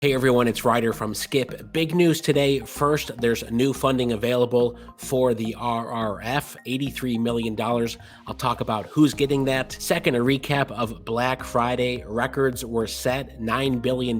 Hey everyone, it's Ryder from Skip. Big news today. First, there's new funding available for the RRF, $83 million. I'll talk about who's getting that. Second, a recap of Black Friday. Records were set, $9 billion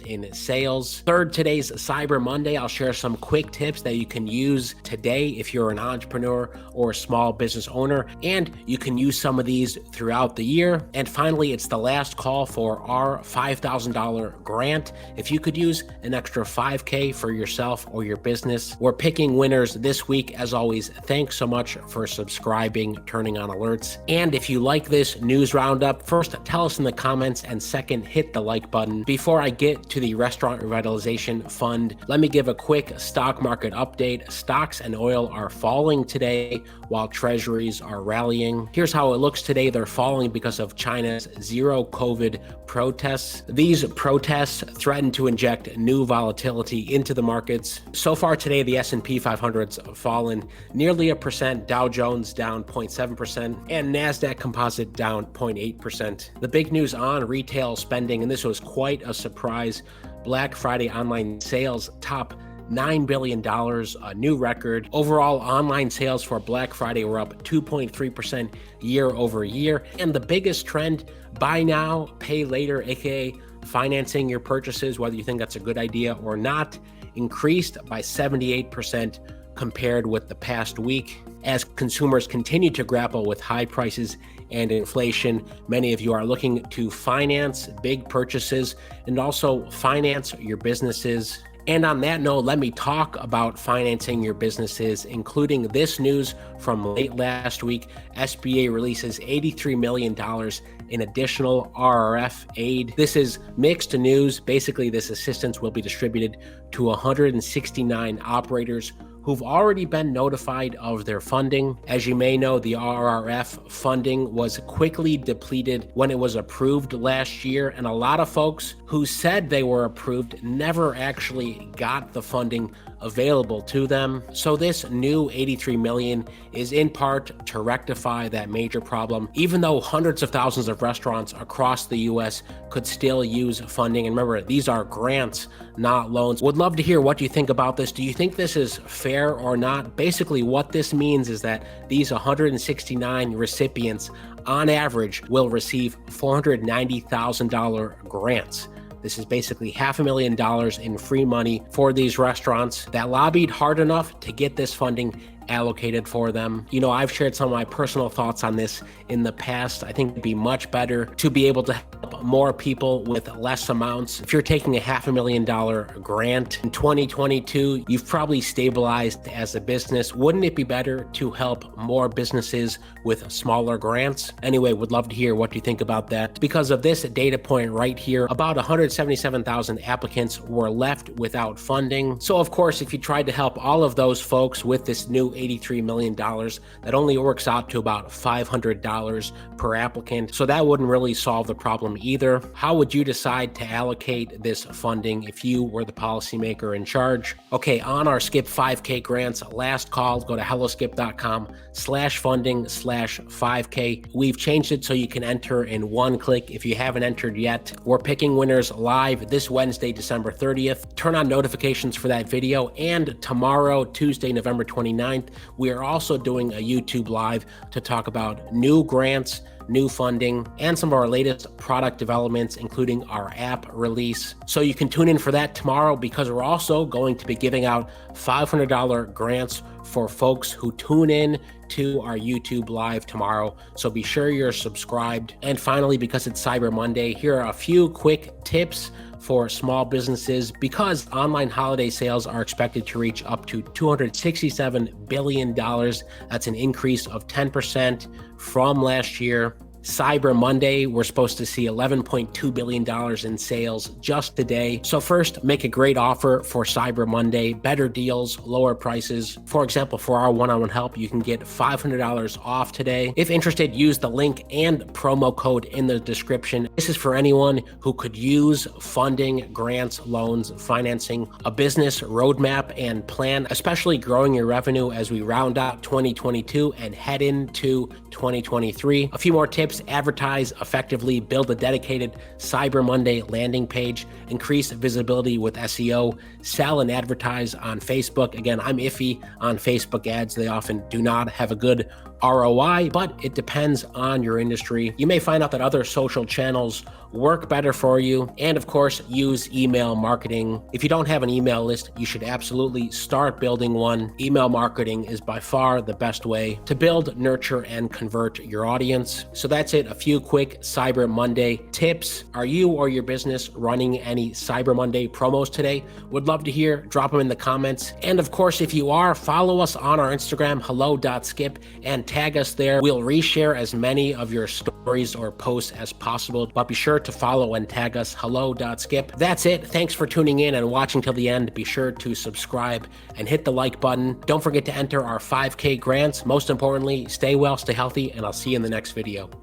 in sales. Third, today's Cyber Monday. I'll share some quick tips that you can use today if you're an entrepreneur or a small business owner, and you can use some of these throughout the year. And finally, it's the last call for our $5,000 grant. If you could use an extra $5K for yourself or your business, we're picking winners this week. As always, thanks so much for subscribing, turning on alerts. And if you like this news roundup, first, tell us in the comments, and second, hit the like button. Before I get to the Restaurant Revitalization Fund, let me give a quick stock market update. Stocks and oil are falling today while treasuries are rallying. Here's how it looks today. They're falling because of China's zero COVID protests. These protests threaten to inject new volatility into the markets. So far today, the S&P 500's fallen nearly 1%, Dow Jones down 0.7%, and NASDAQ Composite down 0.8%. The big news on retail spending, and this was quite a surprise, Black Friday online sales top $9 billion, a new record. Overall, online sales for Black Friday were up 2.3% year over year. And the biggest trend, buy now, pay later, aka financing your purchases, whether you think that's a good idea or not, increased by 78% compared with the past week. As consumers continue to grapple with high prices and inflation, many of you are looking to finance big purchases and also finance your businesses. And on that note, let me talk about financing your businesses, including this news from late last week. SBA releases $83 million in additional RRF aid. This is mixed news. Basically, this assistance will be distributed to 169 operators who've already been notified of their funding. As you may know, the RRF funding was quickly depleted when it was approved last year, and a lot of folks who said they were approved never actually got the funding available to them. So this new $83 million is in part to rectify that major problem, even though hundreds of thousands of restaurants across the US could still use funding. And remember, these are grants, not loans. Would love to hear what you think about this. Do you think this is fair or not? Basically, what this means is that these 169 recipients on average will receive $490,000 grants. This is basically $500,000 in free money for these restaurants that lobbied hard enough to get this funding allocated for them. You know, I've shared some of my personal thoughts on this in the past. I think it'd be much better to be able to help more people with less amounts. If you're taking a $500,000 grant in 2022, you've probably stabilized as a business. Wouldn't it be better to help more businesses with smaller grants? Anyway, would love to hear what you think about that. Because of this data point right here, about 177,000 applicants were left without funding. So of course, if you tried to help all of those folks with this new $83 million, that only works out to about $500 per applicant. So that wouldn't really solve the problem either. How would you decide to allocate this funding if you were the policymaker in charge? Okay, on our Skip 5K grants, last call, go to helloskip.com/funding/5K. We've changed it so you can enter in one click. If you haven't entered yet, we're picking winners live this Wednesday, December 30th. Turn on notifications for that video. And tomorrow, Tuesday, November 29th, we are also doing a YouTube live to talk about new grants, new funding, and some of our latest product developments, including our app release. So you can tune in for that tomorrow, because we're also going to be giving out $500 grants for folks who tune in to our YouTube live tomorrow. So be sure you're subscribed. And finally, because it's Cyber Monday, here are a few quick tips for small businesses. Because online holiday sales are expected to reach up to $267 billion. That's an increase of 10% from last year. Cyber Monday, we're supposed to see $11.2 billion in sales just today. So first, make a great offer for Cyber Monday, better deals, lower prices. For example, for our one-on-one help, you can get $500 off today. If interested, use the link and promo code in the description. This is for anyone who could use funding, grants, loans, financing, a business roadmap and plan, especially growing your revenue as we round out 2022 and head into 2023. A few more tips tips: advertise effectively, build a dedicated Cyber Monday landing page, increase visibility with SEO, sell and advertise on Facebook. Again, I'm iffy on Facebook ads. They often do not have a good ROI, but it depends on your industry. You may find out that other social channels work better for you. And of course, use email marketing. If you don't have an email list, you should absolutely start building one. Email marketing is by far the best way to build, nurture, and convert your audience. So that's it. A few quick Cyber Monday tips. Are you or your business running any Cyber Monday promos today? Would love to hear. Drop them in the comments. And of course, if you are, follow us on our Instagram, hello.skip, and tag us there. We'll reshare as many of your stories or posts as possible, but be sure to follow and tag us, hello.skip. That's it. Thanks for tuning in and watching till the end. Be sure to subscribe and hit the like button. Don't forget to enter our 5K grants. Most importantly, stay well, stay healthy, and I'll see you in the next video.